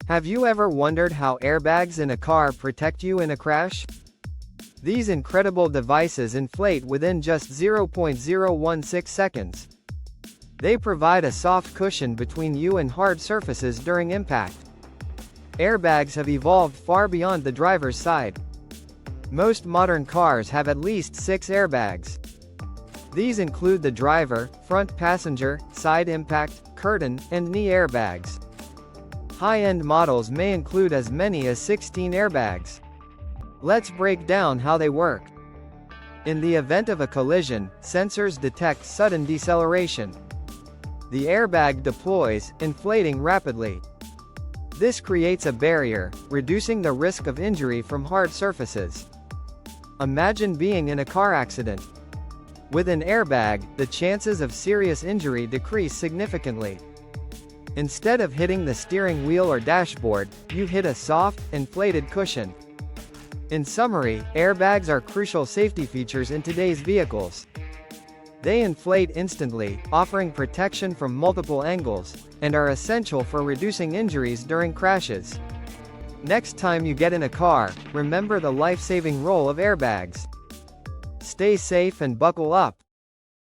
Have you ever wondered how airbags in a car protect you in a crash? These incredible devices inflate within just 0.016 seconds. They provide a soft cushion between you and hard surfaces during impact. Airbags have evolved far beyond the driver's side. Most modern cars have at least 6 airbags. These include the driver, front passenger, side impact, curtain, and knee airbags. High-end models may include as many as 16 airbags. Let's break down how they work. In the event of a collision, sensors detect sudden deceleration. The airbag deploys, inflating rapidly. This creates a barrier, reducing the risk of injury from hard surfaces. Imagine being in a car accident. With an airbag, the chances of serious injury decrease significantly. Instead of hitting the steering wheel or dashboard, you hit a soft, inflated cushion. In summary, airbags are crucial safety features in today's vehicles. They inflate instantly, offering protection from multiple angles, and are essential for reducing injuries during crashes. Next time you get in a car, remember the life-saving role of airbags. Stay safe and buckle up.